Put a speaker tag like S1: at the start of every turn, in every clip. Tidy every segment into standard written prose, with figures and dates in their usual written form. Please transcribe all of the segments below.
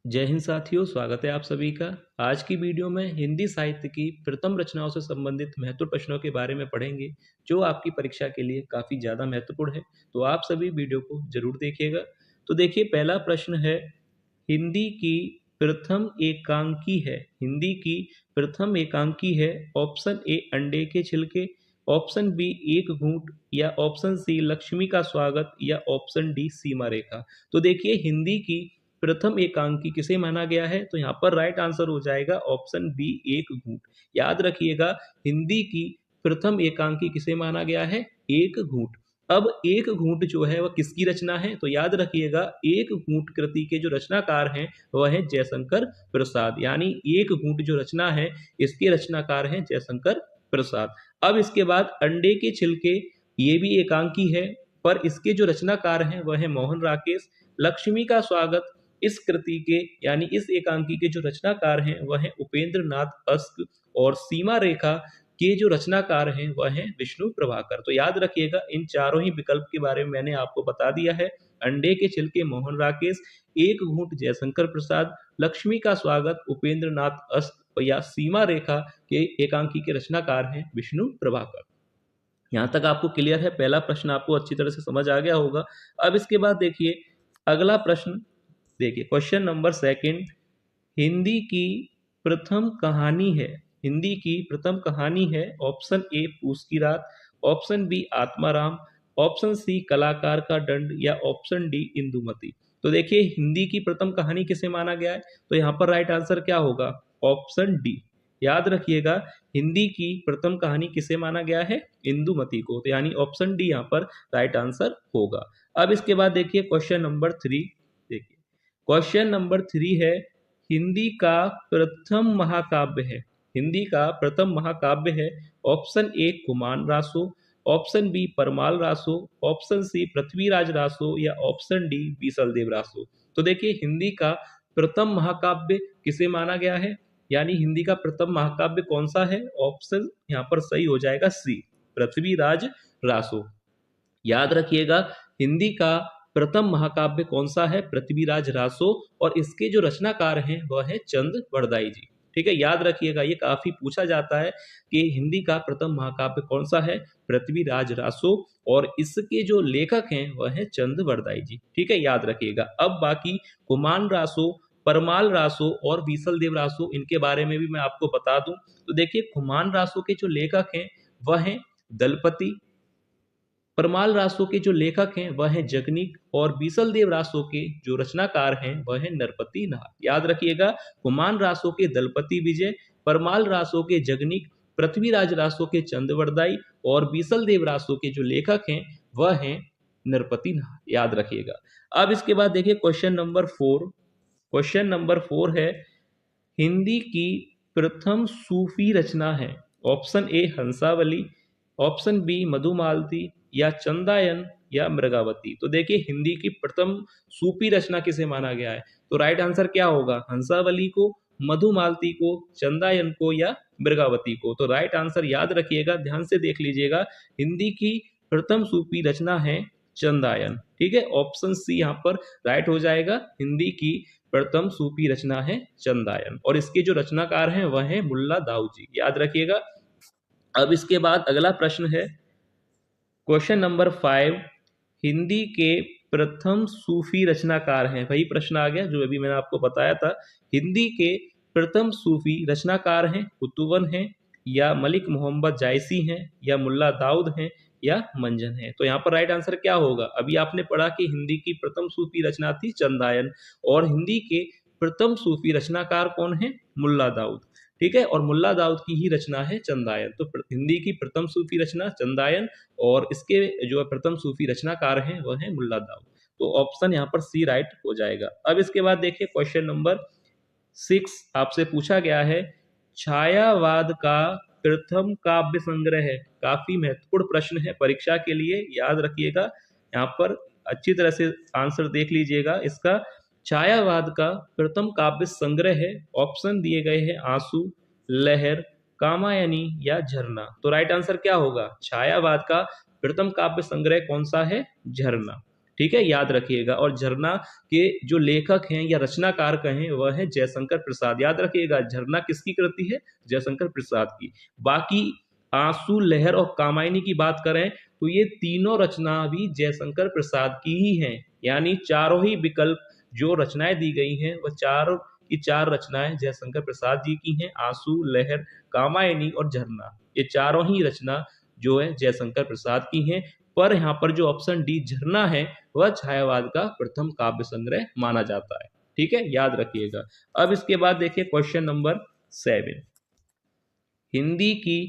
S1: जय हिंद साथियों, स्वागत है आप सभी का। आज की वीडियो में हिंदी साहित्य की प्रथम रचनाओं से संबंधित महत्वपूर्ण प्रश्नों के बारे में पढ़ेंगे, जो आपकी परीक्षा के लिए काफ़ी ज़्यादा महत्वपूर्ण है। तो आप सभी वीडियो को जरूर देखिएगा। तो देखिए, पहला प्रश्न है, हिंदी की प्रथम एकांकी है। हिंदी की प्रथम एकांकी है। ऑप्शन ए अंडे के छिलके, ऑप्शन बी एक घूंट, या ऑप्शन सी लक्ष्मी का स्वागत, या ऑप्शन डी सीमा रेखा। तो देखिए, हिंदी की प्रथम एकांकी किसे माना गया है? तो यहाँ पर राइट आंसर हो जाएगा ऑप्शन बी एक घूंट। याद रखिएगा, हिंदी की प्रथम एकांकी किसे माना गया है? एक घूंट। अब एक घूंट जो है वह किसकी रचना है? तो याद रखिएगा, एक घूंट कृति के जो रचनाकार हैं वह है जयशंकर प्रसाद। यानी एक घूंट जो रचना है, इसके रचनाकार हैं जयशंकर प्रसाद। अब इसके बाद अंडे के छिलके, ये भी एकांकी है, पर इसके जो रचनाकार हैं वह है मोहन राकेश। लक्ष्मी का स्वागत, इस कृति के यानी इस एकांकी के जो रचनाकार हैं वह है उपेंद्र नाथ अस्क। और सीमा रेखा के जो रचनाकार हैं वह है विष्णु प्रभाकर। तो याद रखिएगा, इन चारों ही विकल्प के बारे में मैंने आपको बता दिया है। अंडे के छिलके मोहन राकेश, एक घूंट जयशंकर प्रसाद, लक्ष्मी का स्वागत उपेंद्र नाथ अस्क, या सीमा रेखा के एकांकी के रचनाकार हैं विष्णु प्रभाकर। यहाँ तक आपको क्लियर है? पहला प्रश्न आपको अच्छी तरह से समझ आ गया होगा। अब इसके बाद देखिए अगला प्रश्न। देखिए क्वेश्चन नंबर सेकंड, हिंदी की प्रथम कहानी है। हिंदी की प्रथम कहानी है। ऑप्शन ए Poos ki Raat, option B Atmaram, option C Kalakar ka दंड, या ऑप्शन डी इंदुमती। तो देखिए, हिंदी की प्रथम कहानी किसे माना गया है? तो यहाँ पर राइट आंसर क्या होगा? Option D. याद रखिएगा, हिंदी की प्रथम कहानी किसे माना गया है? इंदुमती को। तो यानी ऑप्शन डी यहाँ पर राइट आंसर होगा। अब इसके बाद देखिए क्वेश्चन नंबर 3। देखिए क्वेश्चन नंबर 3 है, हिंदी का प्रथम महाकाव्य है। हिंदी का प्रथम महाकाव्य है। Option A Kumar Raso, option B Parmal Raso, option C Prithviraj Raso, या ऑप्शन डी बीसल देव रासो। तो देखिए, हिंदी का प्रथम महाकाव्य किसे माना गया है, यानी हिंदी का प्रथम महाकाव्य कौन सा है? ऑप्शन यहाँ पर सही हो जाएगा सी, पृथ्वीराज रासो। याद रखिएगा, हिंदी का प्रथम महाकाव्य कौन सा है? पृथ्वीराज रासो। और इसके जो रचनाकार हैं वह है चंद बरदाई जी। ठीक है, याद रखिएगा, ये काफी पूछा जाता है कि हिंदी का प्रथम महाकाव्य कौन सा है? पृथ्वीराज रासो। और इसके जो लेखक हैं वह है चंद बरदाई जी। ठीक है, याद रखिएगा। अब बाकी कुमार रासो, परमाल रासो और बीसल देव रासो, इनके बारे में भी मैं आपको बता दूं। तो देखिए, कुमार रासो के जो लेखक हैं वह हैं दलपति, परमाल रासो के जो लेखक हैं वह हैं जगनीक, और बीसल देव रासो के जो रचनाकार हैं वह हैं नरपति नाथ। याद रखिएगा, कुमार रासो के दलपति विजय, परमाल रासो के जगनीक, पृथ्वीराज रासो के चंदवरदाई, और बीसल देव रासो के जो लेखक हैं वह हैं नरपति नाथ। याद रखिएगा। अब इसके बाद देखिए क्वेश्चन नंबर 4। क्वेश्चन नंबर 4 है, हिंदी की प्रथम सूफी रचना है। Option A Hansavali, option B Madhumalati, या चंदायन, या मृगावती। तो देखिए, हिंदी की प्रथम सूफी रचना किसे माना गया है? तो राइट आंसर क्या होगा? हंसावली को, मधुमालती को, चंदायन को, या मृगावती को। तो राइट आंसर याद रखिएगा, ध्यान से देख लीजिएगा, हिंदी की प्रथम सूफी रचना है चंदायन। ठीक है, ऑप्शन सी यहाँ पर राइट हो जाएगा। हिंदी की प्रथम सूफी रचना है चंदायन, और इसके जो रचनाकार हैं वह है मुल्ला दाऊद जी। याद रखिएगा। अब इसके बाद अगला प्रश्न है, क्वेश्चन नंबर 5, हिंदी के प्रथम सूफी रचनाकार हैं। वही प्रश्न आ गया जो अभी मैंने आपको बताया था। हिंदी के प्रथम सूफी रचनाकार हैं कुतुबन हैं, या मलिक मोहम्मद जायसी हैं, या मुल्ला दाऊद हैं, या मंजन है। तो यहाँ पर राइट आंसर क्या होगा? अभी आपने पढ़ा कि हिंदी की प्रथम सूफी रचना थी चंदायन, और हिंदी के प्रथम सूफी रचनाकार कौन है? मुल्ला दाऊद। ठीक है, और मुल्ला दाऊद की ही रचना है चंदायन। तो हिंदी की प्रथम सूफी रचना चंदायन, और इसके जो प्रथम सूफी रचनाकार हैं वह है मुल्ला दाऊद। तो ऑप्शन यहाँ पर सी राइट हो जाएगा। अब इसके बाद देखिए क्वेश्चन नंबर 6 आपसे पूछा गया है, छायावाद का प्रथम काव्य संग्रह है। काफी महत्वपूर्ण प्रश्न है परीक्षा के लिए, याद रखिएगा। यहाँ पर अच्छी तरह से आंसर देख लीजिएगा इसका। छायावाद का प्रथम काव्य संग्रह है। ऑप्शन दिए गए हैं आंसू, लहर, कामायनी, या झरना। तो राइट आंसर क्या होगा? छायावाद का प्रथम काव्य संग्रह कौन सा है? झरना। ठीक है, याद रखिएगा। और झरना के जो लेखक हैं या रचनाकार कहें वह है जयशंकर प्रसाद। याद रखिएगा, झरना किसकी कृति है? जयशंकर प्रसाद की। बाकी आंसू, लहर और कामायनी की बात करें तो ये तीनों रचना भी जयशंकर प्रसाद की ही हैं। यानी चारों ही विकल्प जो रचनाएं दी गई हैं वह चारों की चार रचनाएं जयशंकर प्रसाद जी की हैं। आंसू, लहर, कामायनी और झरना, ये चारों ही रचना जो है जयशंकर प्रसाद की हैं। पर यहाँ पर जो ऑप्शन डी झरना है वह छायावाद का प्रथम काव्य संग्रह माना जाता है। ठीक है, याद रखिएगा। अब इसके बाद देखिए क्वेश्चन नंबर 7, हिंदी की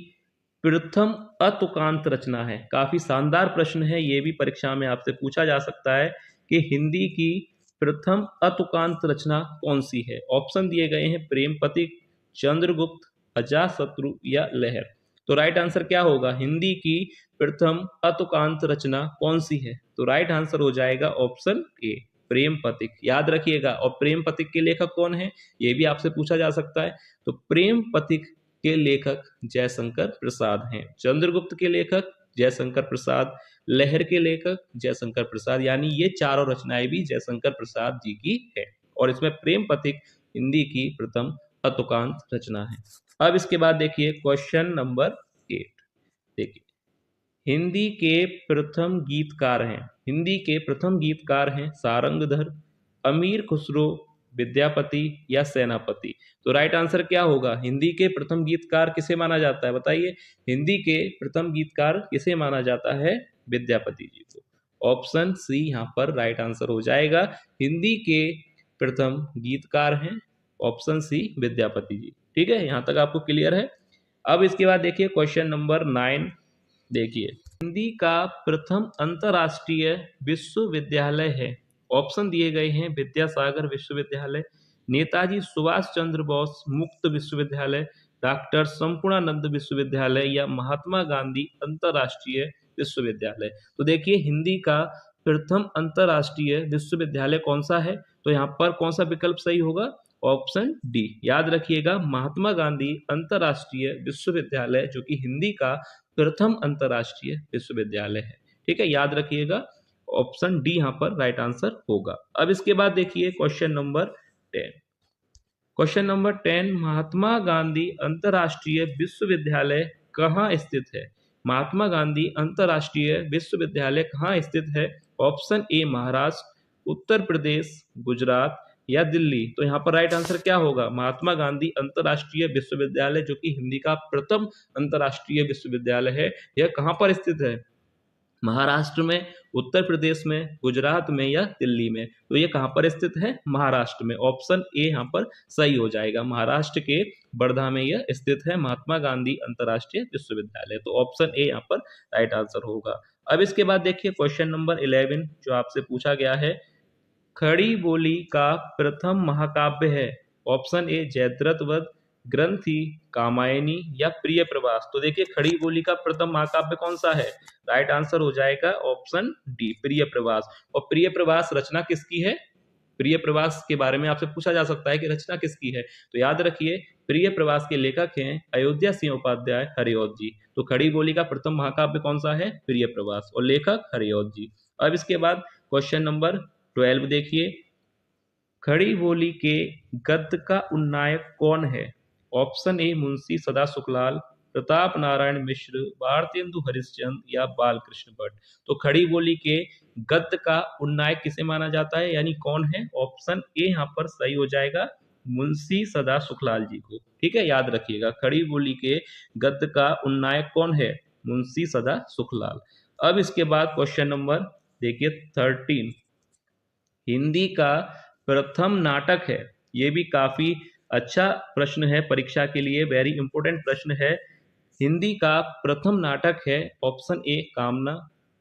S1: प्रथम अतुकांत रचना है। काफी शानदार प्रश्न है, ये भी परीक्षा में आपसे पूछा जा सकता है कि हिंदी की प्रथम अतुकांत रचना कौन सी है। ऑप्शन दिए गए हैं प्रेमपतिक, चंद्रगुप्त, अजातशत्रु या लहर। तो राइट आंसर क्या होगा? हिंदी की प्रथम अतुकांत रचना कौन सी है? तो राइट आंसर हो जाएगा ऑप्शन ए, प्रेमपतिक। याद रखिएगा। और प्रेमपतिक के लेखक कौन है, ये भी आपसे पूछा जा सकता है। तो प्रेमपतिक के लेखक जयशंकर प्रसाद हैं। चंद्रगुप्त के लेखक जयशंकर प्रसाद, लहर के लेखक जयशंकर प्रसाद, यानी ये चारों रचनाएं भी जयशंकर प्रसाद जी की है। और इसमें प्रेमपतिक हिंदी की प्रथम अतुकांत रचना है। अब इसके बाद देखिए क्वेश्चन नंबर 8। देखिए, हिंदी के प्रथम गीतकार हैं, हिंदी के प्रथम गीतकार हैं सारंगधर, अमीर खुसरो, विद्यापति या सेनापति। तो राइट आंसर क्या होगा? हिंदी के प्रथम गीतकार किसे माना जाता है? बताइए, हिंदी के प्रथम गीतकार किसे माना जाता है? विद्यापति जी को। ऑप्शन सी यहाँ पर राइट आंसर हो जाएगा। हिंदी के प्रथम गीतकार हैं ऑप्शन सी विद्यापति जी। ठीक है, यहाँ तक आपको क्लियर है। अब इसके बाद देखिए क्वेश्चन नंबर 9। देखिए, हिंदी का प्रथम अंतर्राष्ट्रीय विश्वविद्यालय है। ऑप्शन दिए गए हैं विद्यासागर विश्वविद्यालय, नेताजी सुभाष चंद्र बोस मुक्त विश्वविद्यालय, डॉक्टर संपूर्णानंद विश्वविद्यालय या महात्मा गांधी अंतर्राष्ट्रीय विश्वविद्यालय। तो देखिए, हिंदी का प्रथम अंतर्राष्ट्रीय विश्वविद्यालय कौन सा है? तो यहाँ पर कौन सा विकल्प सही होगा? Option D. याद रखिएगा, महात्मा गांधी अंतर्राष्ट्रीय विश्वविद्यालय जो कि हिंदी का प्रथम अंतर्राष्ट्रीय विश्वविद्यालय है। ठीक है, याद रखिएगा, ऑप्शन डी यहाँ पर राइट आंसर होगा। अब इसके बाद देखिए question number 10। Question number 10, Mahatma Gandhi अंतर्राष्ट्रीय विश्वविद्यालय कहाँ स्थित है? महात्मा गांधी अंतर्राष्ट्रीय विश्वविद्यालय कहाँ स्थित है? ऑप्शन ए महाराष्ट्र, उत्तर प्रदेश, गुजरात या दिल्ली। तो यहाँ पर राइट आंसर क्या होगा? महात्मा गांधी अंतर्राष्ट्रीय विश्वविद्यालय जो कि हिंदी का प्रथम अंतर्राष्ट्रीय विश्वविद्यालय है, यह कहाँ पर स्थित है? महाराष्ट्र में, उत्तर प्रदेश में, गुजरात में या दिल्ली में। तो ये कहाँ पर स्थित है? महाराष्ट्र में। ऑप्शन ए यहाँ पर सही हो जाएगा। महाराष्ट्र के वर्धा में यह स्थित है महात्मा गांधी अंतर्राष्ट्रीय विश्वविद्यालय। तो ऑप्शन ए यहाँ पर राइट आंसर होगा। अब इसके बाद देखिए क्वेश्चन नंबर 11 जो आपसे पूछा गया है, खड़ी बोली का प्रथम महाकाव्य है। ऑप्शन ए जयद्रथ वध, ग्रंथि, कामायनी या प्रिय प्रवास। तो देखिए, खड़ी बोली का प्रथम महाकाव्य कौन सा है? राइट आंसर हो जाएगा ऑप्शन डी, प्रिय प्रवास। और प्रिय प्रवास रचना किसकी है? प्रिय प्रवास के बारे में आपसे पूछा जा सकता है कि रचना किसकी है। तो याद रखिए, प्रिय प्रवास के लेखक हैं अयोध्या सिंह उपाध्याय, हरिऔध जी। तो खड़ी बोली का प्रथम महाकाव्य कौन सा है? प्रिय प्रवास, और लेखक हरिऔध जी। अब इसके बाद क्वेश्चन नंबर 12 देखिए, खड़ी बोली के गद्य का उन्नायक कौन है? ऑप्शन ए मुंशी सदा सुखलाल, प्रताप नारायण मिश्र, भारतेंदु हरिश्चंद्र या बालकृष्ण भट्ट। तो खड़ी बोली के गद्य का उन्नायक किसे माना जाता है, यानी कौन है? ऑप्शन ए यहाँ पर सही हो जाएगा, मुंशी सदा सुखलाल जी को। ठीक है, याद रखिएगा, खड़ी बोली के गद्य का उन्नायक कौन है? मुंशी सदा सुखलाल। अब इसके बाद क्वेश्चन नंबर देखिए 13, हिंदी का प्रथम नाटक है। ये भी काफी अच्छा प्रश्न है परीक्षा के लिए, वेरी इंपॉर्टेंट प्रश्न है। हिंदी का प्रथम नाटक है ऑप्शन ए कामना,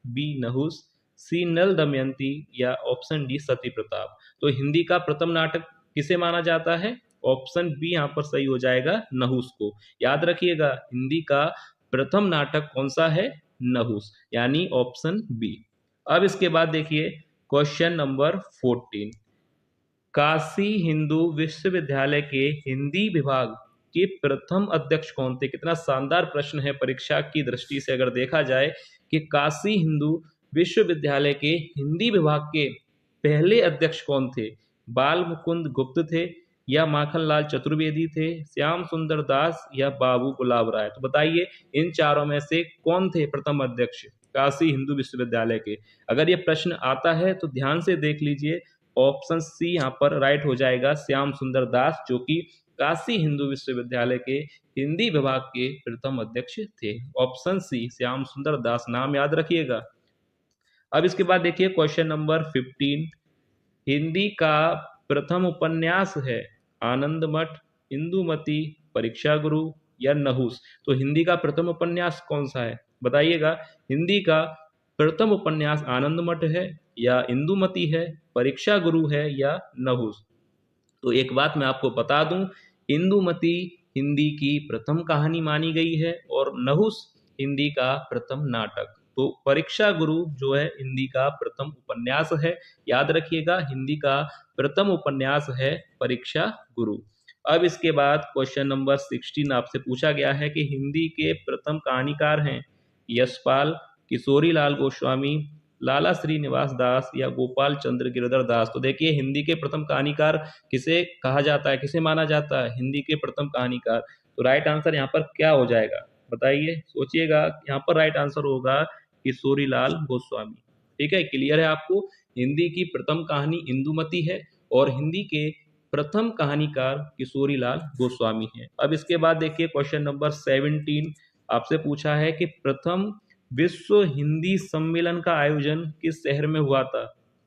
S1: बी नहुस, सी नल दमयंती या ऑप्शन डी सती प्रताप। तो हिंदी का प्रथम नाटक किसे माना जाता है? ऑप्शन बी यहाँ पर सही हो जाएगा, नहुस को। याद रखिएगा, हिंदी का प्रथम नाटक कौन सा है? नहुस, यानी ऑप्शन बी। अब इसके बाद देखिए क्वेश्चन नंबर 14, काशी हिंदू विश्वविद्यालय के हिंदी विभाग के प्रथम अध्यक्ष कौन थे? कितना शानदार प्रश्न है परीक्षा की दृष्टि से अगर देखा जाए कि काशी हिंदू विश्वविद्यालय के हिंदी विभाग के पहले अध्यक्ष कौन थे? बाल मुकुंद गुप्त थे, या माखनलाल चतुर्वेदी थे, श्याम सुंदर दास, या बाबू गुलाब राय? तो बताइए इन चारों में से कौन थे प्रथम अध्यक्ष काशी हिंदू विश्वविद्यालय के? अगर ये प्रश्न आता है तो ध्यान से देख लीजिए, ऑप्शन सी यहाँ पर राइट हो जाएगा, श्याम सुंदर दास, जो कि काशी हिंदू विश्वविद्यालय के हिंदी विभाग के प्रथम अध्यक्ष थे। ऑप्शन सी श्याम सुंदर दास, नाम याद रखिएगा। अब इसके बाद देखिए क्वेश्चन नंबर 15, हिंदी का प्रथम उपन्यास है आनंद मठ, इंदुमती, परीक्षा गुरु, या नहुस? तो हिंदी का प्रथम उपन्यास कौन सा है बताइएगा। हिंदी का प्रथम उपन्यास आनंद मठ है, या इंदुमती है, परीक्षा गुरु है, या नहुस? तो एक बात मैं आपको बता दूं, इंदुमती हिंदी की प्रथम कहानी मानी गई है और नहुस हिंदी का प्रथम नाटक। तो परीक्षा गुरु जो है हिंदी का प्रथम उपन्यास है, याद रखिएगा, हिंदी का प्रथम उपन्यास है परीक्षा गुरु। अब इसके बाद क्वेश्चन नंबर 16 आपसे पूछा गया है कि हिंदी के प्रथम कहानीकार हैं यशपाल, किशोरी लाल गोस्वामी, लाला श्रीनिवास दास, या गोपाल चंद्र गिरधर दास? तो देखिए हिंदी के प्रथम कहानीकार किसे कहा जाता है, किसे माना जाता है हिंदी के प्रथम कहानीकार? तो राइट आंसर यहाँ पर क्या हो जाएगा बताइए, सोचिएगा। यहाँ पर राइट आंसर होगा किशोरी लाल गोस्वामी। ठीक है, क्लियर है आपको? हिंदी की प्रथम कहानी इंदुमती है और हिंदी के प्रथम कहानीकार किशोरी लाल गोस्वामी है। अब इसके बाद देखिए क्वेश्चन नंबर 17 आपसे पूछा है कि प्रथम विश्व हिंदी सम्मेलन का आयोजन किस शहर में हुआ था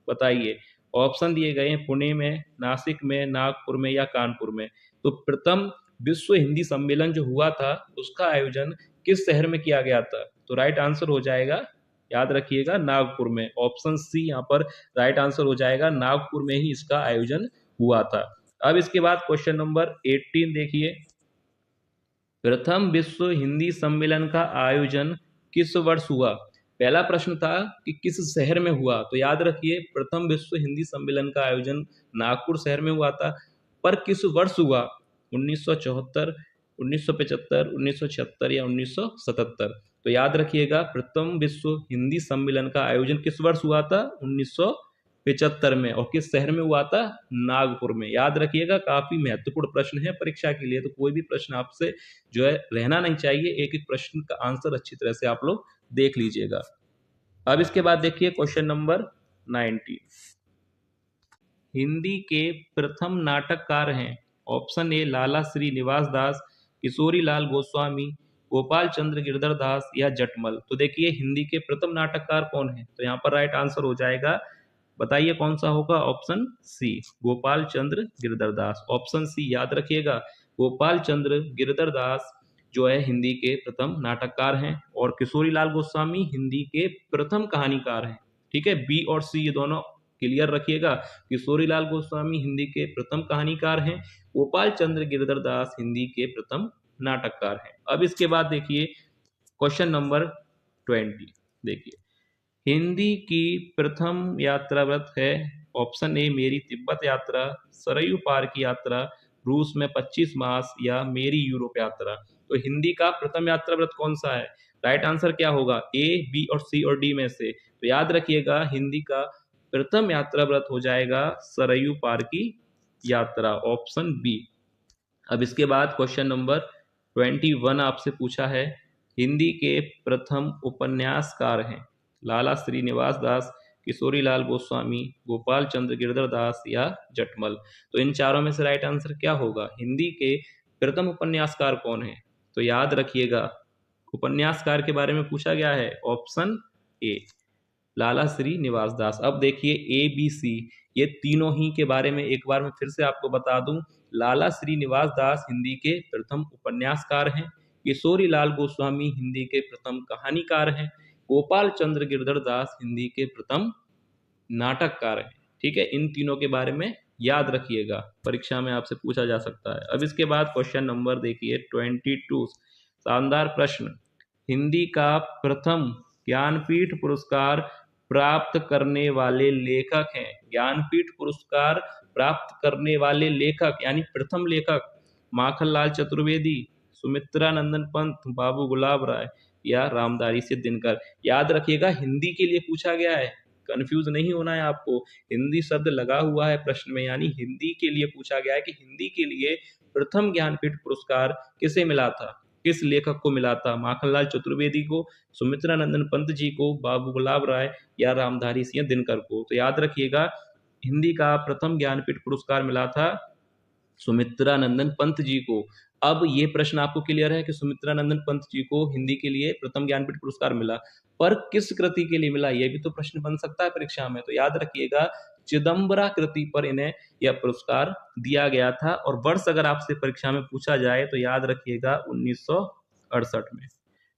S1: बताइए। ऑप्शन दिए गए हैं पुणे में, नासिक में, नागपुर में, या कानपुर में? तो प्रथम विश्व हिंदी सम्मेलन जो हुआ था उसका आयोजन किस शहर में किया गया था? तो राइट आंसर हो जाएगा, याद रखिएगा, नागपुर में। ऑप्शन सी यहाँ पर राइट आंसर हो जाएगा, नागपुर में ही इसका आयोजन हुआ था। अब इसके बाद क्वेश्चन नंबर 18 देखिए, प्रथम विश्व हिंदी सम्मेलन का आयोजन किस वर्ष हुआ? पहला प्रश्न था कि किस शहर में हुआ, तो याद रखिए प्रथम विश्व हिंदी सम्मेलन का आयोजन नागपुर शहर में हुआ था, पर किस वर्ष हुआ? 1974, 1975, 1976, या 1977? तो याद रखिएगा प्रथम विश्व हिंदी सम्मेलन का आयोजन किस वर्ष हुआ था? 1975 में। और किस शहर में हुआ था? नागपुर में। याद रखिएगा, काफी महत्वपूर्ण प्रश्न है परीक्षा के लिए, तो कोई भी प्रश्न आपसे जो है रहना नहीं चाहिए, एक एक प्रश्न का आंसर अच्छी तरह से आप लोग देख लीजिएगा। अब इसके बाद देखिए क्वेश्चन नंबर 19, हिंदी के प्रथम नाटककार हैं ऑप्शन ए लाला श्रीनिवास दास, किशोरी लाल गोस्वामी, गोपाल चंद्र गिरधर दास, या जटमल? तो देखिए हिंदी के प्रथम नाटककार कौन है? तो यहाँ पर राइट आंसर हो जाएगा, बताइए कौन सा होगा? ऑप्शन सी गोपाल चंद्र गिरधर दास। ऑप्शन सी याद रखिएगा, गोपाल चंद्र गिरधर दास जो है हिंदी के प्रथम नाटककार हैं, और किशोरी लाल गोस्वामी हिंदी के प्रथम कहानीकार हैं। ठीक है, बी और सी ये दोनों क्लियर रखिएगा। किशोरी लाल गोस्वामी हिंदी के प्रथम कहानीकार हैं, गोपाल चंद्र गिरधर दास हिंदी के प्रथम नाटककार हैं। अब इसके बाद देखिए क्वेश्चन नंबर 20, देखिए हिंदी की प्रथम यात्रा व्रत है ऑप्शन ए मेरी तिब्बत यात्रा, सरयू पार की यात्रा, रूस में 25 मास, या मेरी यूरोप यात्रा? तो हिंदी का प्रथम यात्रा व्रत कौन सा है? राइट आंसर क्या होगा? ए, बी और सी और डी में से? तो याद रखिएगा हिंदी का प्रथम यात्रा व्रत हो जाएगा सरयू पार की यात्रा, ऑप्शन बी। अब इसके बाद क्वेश्चन नंबर 21 आपसे पूछा है, हिंदी के प्रथम उपन्यासकार हैं लाला श्रीनिवास दास, किशोरी लाल गोस्वामी, गोपाल चंद्र गिरधर दास, या जटमल? तो इन चारों में से राइट आंसर क्या होगा? हिंदी के प्रथम उपन्यासकार कौन है? तो याद रखिएगा उपन्यासकार के बारे में पूछा गया है, ऑप्शन ए लाला श्रीनिवास दास। अब देखिए ए, बी, सी ये तीनों ही के बारे में एक बार मैं फिर से आपको बता दूं, लाला श्रीनिवास दास हिंदी के प्रथम उपन्यासकार हैं, किशोरी लाल गोस्वामी हिंदी के प्रथम कहानीकार हैं, गोपाल चंद्र गिरधर दास हिंदी के प्रथम नाटककार हैं। ठीक है, इन तीनों के बारे में याद रखिएगा, परीक्षा में आपसे पूछा जा सकता है। अब इसके बाद क्वेश्चन नंबर देखिए 22, शानदार प्रश्न, हिंदी का प्रथम ज्ञानपीठ पुरस्कार प्राप्त करने वाले लेखक हैं। ज्ञानपीठ पुरस्कार प्राप्त करने वाले लेखक यानी प्रथम लेखक माखनलाल चतुर्वेदी, सुमित्रा नंदन पंत, बाबू गुलाब राय, या रामधारी सिंह दिनकर। याद रखिएगा हिंदी के लिए पूछा गया है, कंफ्यूज नहीं होना है आपको। हिंदी शब्द लगा हुआ है प्रश्न में, यानी हिंदी के लिए पूछा गया है कि हिंदी के लिए प्रथम ज्ञानपीठ पुरस्कार किसे मिला था, किस लेखक को मिला था। माखनलाल चतुर्वेदी को, सुमित्रा नंदन पंत जी को, बाबू गुलाब राय या रामधारी सिंह दिनकर को। तो याद रखिएगा हिंदी का प्रथम ज्ञानपीठ पुरस्कार मिला था सुमित्रा नंदन पंत जी को। अब ये प्रश्न आपको क्लियर है कि सुमित्रा नंदन पंत जी को हिंदी के लिए प्रथम ज्ञानपीठ पुरस्कार मिला, पर किस कृति के लिए मिला, यह भी तो प्रश्न बन सकता है परीक्षा में। तो याद रखिएगा चिदंबरा कृति पर इन्हें यह पुरस्कार दिया गया था। और वर्ष अगर आपसे परीक्षा में पूछा जाए तो याद रखिएगा 1968 में।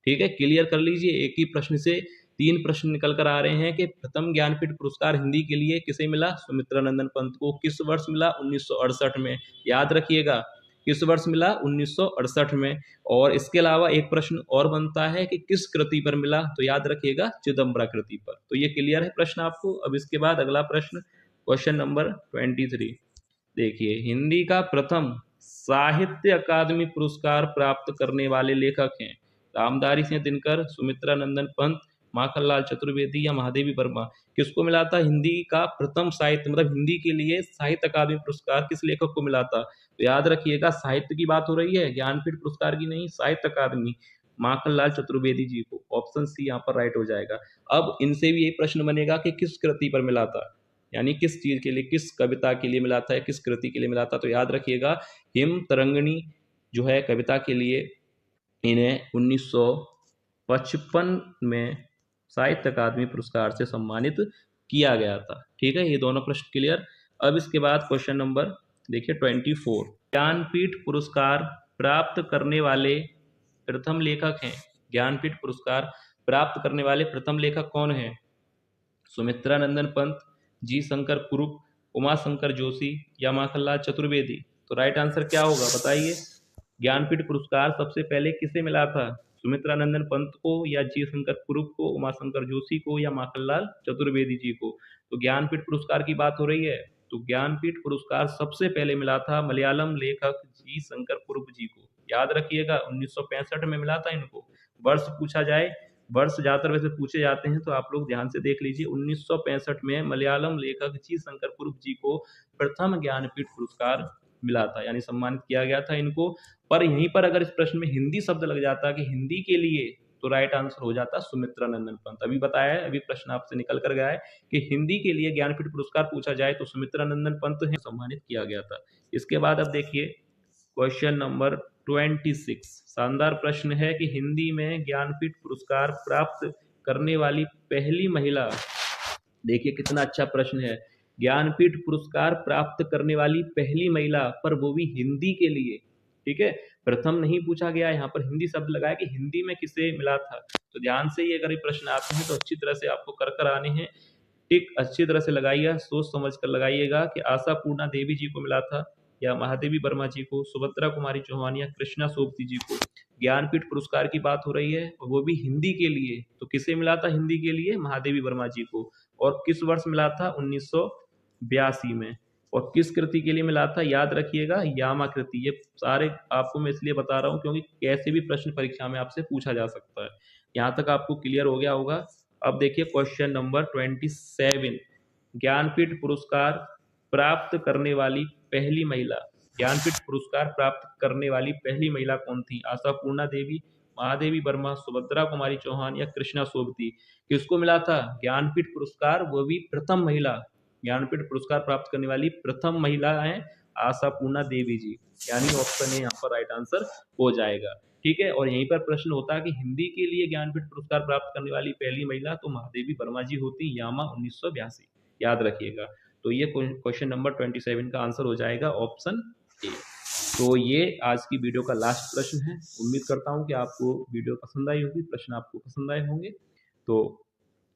S1: ठीक है, क्लियर कर लीजिए। एक ही प्रश्न से 3 प्रश्न निकल कर आ रहे हैं कि प्रथम ज्ञानपीठ पुरस्कार हिंदी के लिए किसे मिला, सुमित्रा नंदन पंत को। किस वर्ष मिला, 1968 में। याद रखिएगा किस वर्ष मिला, 1968 में। और इसके अलावा एक प्रश्न और बनता है कि किस कृति पर मिला, तो याद रखिएगा चिदंबरा कृति पर। तो ये क्लियर है प्रश्न आपको। अब इसके बाद अगला प्रश्न, क्वेश्चन नंबर 23। देखिए, हिंदी का प्रथम साहित्य अकादमी पुरस्कार प्राप्त करने वाले लेखक हैं रामधारी सिंह दिनकर, सुमित्रा नंदन पंत, माखनलाल चतुर्वेदी या महादेवी वर्मा। किसको मिला था हिंदी का प्रथम साहित्य, मतलब हिंदी के लिए साहित्य अकादमी पुरस्कार किस लेखक को मिला था। तो याद रखिएगा साहित्य की बात हो रही है, ज्ञानपीठ पुरस्कार की नहीं, साहित्य अकादमी, माखनलाल चतुर्वेदी जी को। ऑप्शन सी यहाँ पर राइट हो जाएगा। अब इनसे भी यही प्रश्न बनेगा कि किस कृति पर मिला था, यानी किस चीज के लिए, किस कविता के लिए मिला था या किस कृति के लिए मिला था। तो याद रखिएगा हिम तरंगिणी जो है कविता के लिए इन्हें 1955 में साहित्य अकादमी पुरस्कार से सम्मानित किया गया था। ठीक है, ये दोनों प्रश्न क्लियर। अब इसके बाद क्वेश्चन नंबर देखिए 24। ज्ञानपीठ पुरस्कार प्राप्त करने वाले प्रथम लेखक हैं। ज्ञानपीठ पुरस्कार प्राप्त करने वाले प्रथम लेखक कौन हैं, सुमित्रा नंदन पंत, जी शंकर कुरुप, उमा शंकर जोशी या माखनलाल चतुर्वेदी। तो राइट आंसर क्या होगा बताइए। ज्ञानपीठ पुरस्कार सबसे पहले किसे मिला था, सुमित्रा नंदन पंत को या जी शंकर कुरुप को, उमा शंकर जोशी को या माखनलाल चतुर्वेदी जी को। तो ज्ञानपीठ पुरस्कार की बात हो रही है, तो ज्ञानपीठ पुरस्कार सबसे पहले मिला था मलयालम लेखक जी शंकर कुरुप जी को। याद रखिएगा 1965 में मिला था इनको। वर्ष पूछा जाए, वर्ष ज्यादातर वैसे पूछे जाते हैं तो आप लोग ध्यान से देख लीजिए। 1965 में मलयालम लेखक जी शंकर कुरुप जी को प्रथम ज्ञानपीठ पुरस्कार मिला था, यानी सम्मानित किया गया था इनको। पर यहीं पर अगर इस प्रश्न में हिंदी शब्द लग जाता कि हिंदी के लिए, तो राइट आंसर हो जाता सुमित्रा नंदन पंत। अभी बताया है, अभी प्रश्न आपसे निकल कर गया है कि हिंदी के लिए ज्ञानपीठ पुरस्कार पूछा जाए तो सुमित्रा नंदन पंत है सम्मानित किया गया था। इसके बाद अब देखिए क्वेश्चन नंबर 26। शानदार प्रश्न है कि हिंदी में ज्ञानपीठ पुरस्कार प्राप्त करने वाली पहली महिला। देखिए कितना अच्छा प्रश्न है, ज्ञानपीठ पुरस्कार प्राप्त करने वाली पहली महिला, पर वो भी हिंदी के लिए। ठीक है, प्रथम नहीं पूछा गया, यहाँ पर हिंदी शब्द लगाया कि हिंदी में किसे मिला था। तो ध्यान से ये अगर ये प्रश्न आते हैं तो अच्छी तरह से आपको कर कर आने हैं। ठीक, अच्छी तरह से लगाइएगा, सोच समझ कर लगाइएगा कि आशा पूर्णा देवी जी को मिला था या महादेवी वर्मा जी को, सुभद्रा कुमारी चौहान या कृष्णा सोबती जी को। ज्ञानपीठ पुरस्कार की बात हो रही है और वो भी हिंदी के लिए, तो किसे मिला था हिंदी के लिए, महादेवी वर्मा जी को। और किस वर्ष मिला था, 1982 में। और किस कृति के लिए मिला था, याद रखिएगा यामा कृति। ये सारे आपको मैं इसलिए बता रहा हूँ क्योंकि कैसे भी प्रश्न परीक्षा में आपसे पूछा जा सकता है। यहाँ तक आपको क्लियर हो गया होगा। अब देखिए क्वेश्चन नंबर 27। ज्ञानपीठ पुरस्कार प्राप्त करने वाली पहली महिला। ज्ञानपीठ पुरस्कार प्राप्त करने वाली पहली महिला कौन थी, आशा पूर्णा देवी, महादेवी वर्मा, सुभद्रा कुमारी चौहान या कृष्णा सोबती। किसको मिला था ज्ञानपीठ पुरस्कार, वो भी प्रथम महिला। ज्ञानपीठ पुरस्कार प्राप्त करने वाली प्रथम महिला है आशा पूर्णा देवी जी, यानी ऑप्शन ए यहाँ पर राइट आंसर हो जाएगा। ठीक है, और यहीं पर प्रश्न होता है कि हिंदी के लिए ज्ञानपीठ पुरस्कार प्राप्त करने वाली पहली महिला, तो महादेवी वर्मा जी होती, यामा 1982। याद रखिएगा। तो ये क्वेश्चन नंबर 27 का आंसर हो जाएगा ऑप्शन ए। तो ये आज की वीडियो का लास्ट प्रश्न है। उम्मीद करता हूँ कि आपको वीडियो पसंद आई होगी, प्रश्न आपको पसंद आए होंगे। तो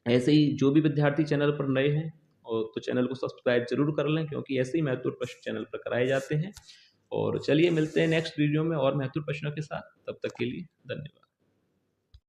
S1: ऐसे ही जो भी विद्यार्थी चैनल पर नए हैं और तो चैनल को सब्सक्राइब जरूर कर लें, क्योंकि ऐसे ही महत्वपूर्ण प्रश्न चैनल पर कराए जाते हैं। और चलिए मिलते हैं नेक्स्ट वीडियो में और महत्वपूर्ण प्रश्नों के साथ। तब तक के लिए धन्यवाद।